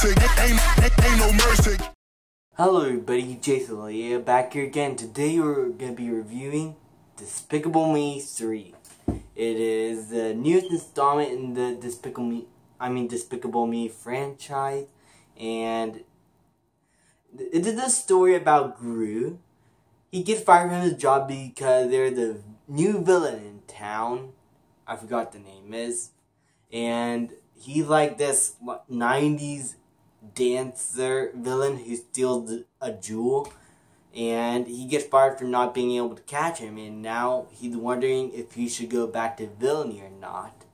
mercy. Ain't no mercy. Hello everybody, Jason Leah back here again. Today we're going to be reviewing Despicable Me 3. It is the newest installment in the Despicable Me franchise, and it is a story about Gru. He gets fired from his job because they're the new villain in town. I forgot the name is. And he's like this 90s dancer villain who steals a jewel. And he gets fired for not being able to catch him. And now he's wondering if he should go back to villainy or not.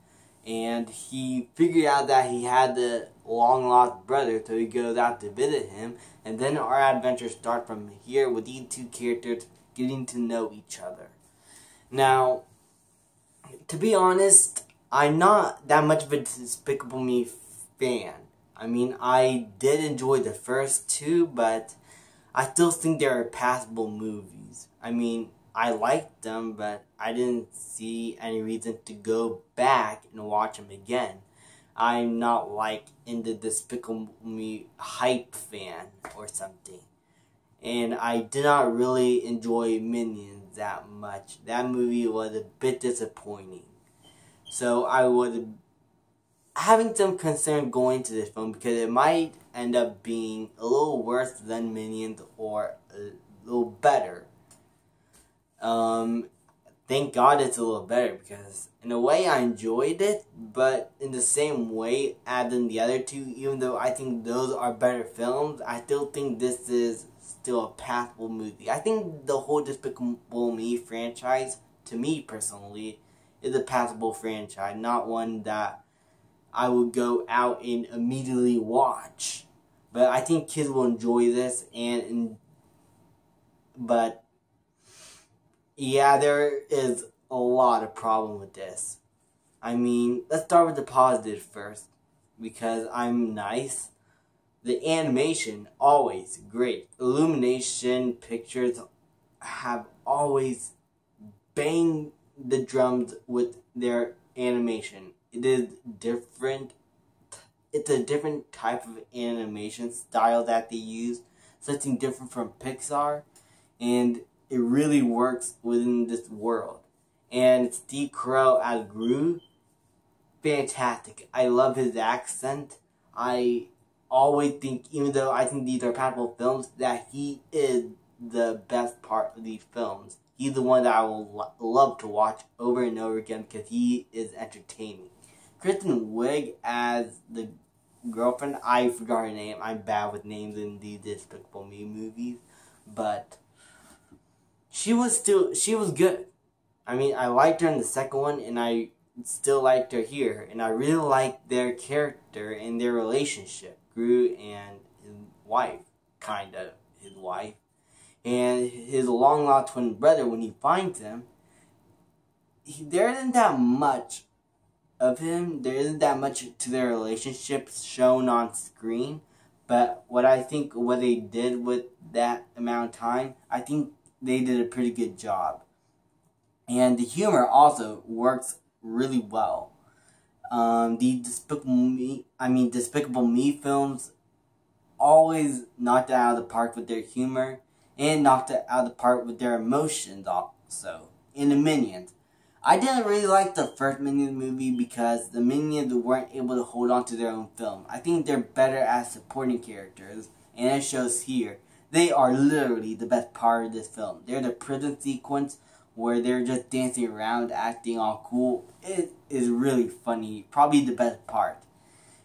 And he figured out that he had the long lost brother, so he goes out to visit him. And then our adventure starts from here with these two characters getting to know each other. Now, to be honest, I'm not that much of a Despicable Me fan. I mean, I did enjoy the first two, but I still think they're passable movies. I mean, I liked them, but I didn't see any reason to go back and watch them again. I'm not like in the Despicable Me hype fan or something. And I did not really enjoy Minions that much. That movie was a bit disappointing. So I was having some concern going to this film because it might end up being a little worse than Minions or a little better. Thank God it's a little better because in a way I enjoyed it, but in the same way as in the other two, even though I think those are better films, I still think this is still a passable movie. I think the whole Despicable Me franchise, to me personally, is a passable franchise, not one that I would go out and immediately watch. But I think kids will enjoy this, but yeah, there is a lot of problem with this. I mean, let's start with the positive first, because I'm nice. The animation, always great. Illumination pictures have always banged the drums with their animation. It is different. It's a different type of animation style that they use. Something different from Pixar. And it really works within this world. And Steve Carell as Gru, fantastic. I love his accent. I always think, even though I think these are passable films, that he is the best part of these films. He's the one that I will love to watch over and over again because he is entertaining. Kristen Wiig as the girlfriend, I forgot her name. I'm bad with names in the Despicable Me movies, but she was good. I mean, I liked her in the second one, and I still liked her here. And I really liked their character and their relationship. Gru and his wife, kind of his wife. And his long-lost twin brother, when he finds him, there isn't that much of him. There isn't that much to their relationship shown on screen. But what they did with that amount of time, I think they did a pretty good job. And the humor also works really well. The Despicable Me films always knocked it out of the park with their humor. And knocked it out of the park with their emotions also. In the Minions, I didn't really like the first Minions movie because the Minions weren't able to hold on to their own film. I think they're better as supporting characters, and it shows here. They are literally the best part of this film. They're the prison sequence where they're just dancing around, acting all cool. It is really funny, probably the best part.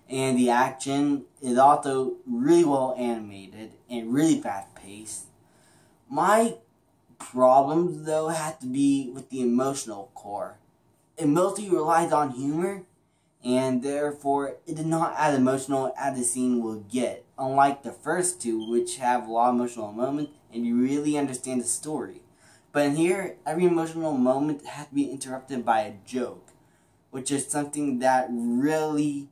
And the action is also really well animated and really fast paced. My problems, though, have to be with the emotional core. It mostly relies on humor, and therefore, it is not as emotional as the scene will get. Unlike the first two, which have a lot of emotional moments, and you really understand the story. But in here, every emotional moment has to be interrupted by a joke, which is something that really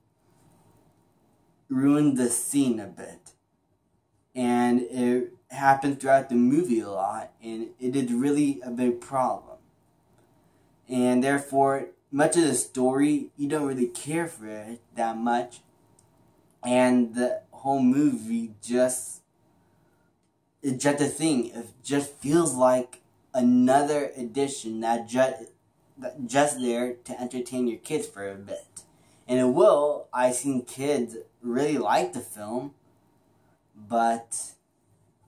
ruined the scene a bit. And it happens throughout the movie a lot, and it is really a big problem. And therefore, much of the story, you don't really care for it that much. And the whole movie it's just a thing. It just feels like another edition that just there to entertain your kids for a bit. And it will. I've seen kids really like the film, but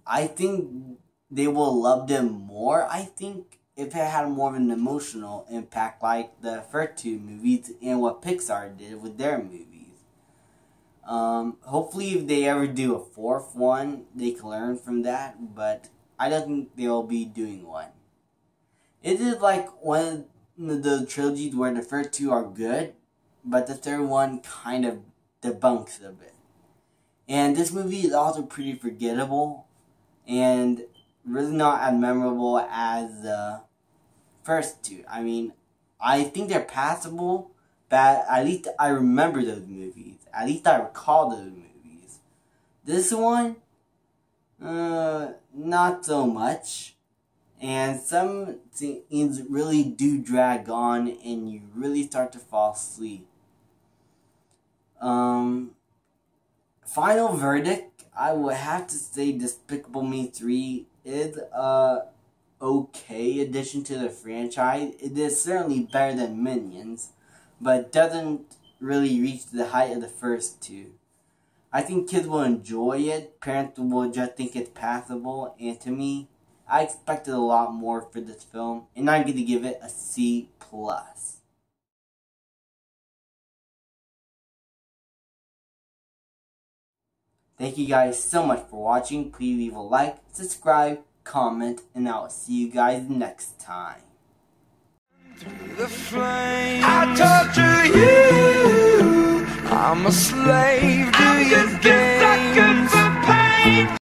I think they will love them more. I think if it had more of an emotional impact like the first two movies and what Pixar did with their movies. Hopefully if they ever do a fourth one, they can learn from that, but I don't think they'll be doing one. It is like one of the trilogies where the first two are good, but the third one kind of debunks a bit. And this movie is also pretty forgettable and really not as memorable as the first two. I mean, I think they're passable, but at least I remember those movies. At least I recall those movies. This one, not so much. And some scenes really do drag on and you really start to fall asleep. Final verdict, I would have to say Despicable Me 3 is a okay addition to the franchise. It is certainly better than Minions, but doesn't really reach the height of the first two. I think kids will enjoy it, parents will just think it's passable, and to me, I expected a lot more for this film, and I'm going to give it a C+. Thank you guys so much for watching. Please leave a like, subscribe, comment, and I will see you guys next time. The flame, I torture you. I'm a slave to your game.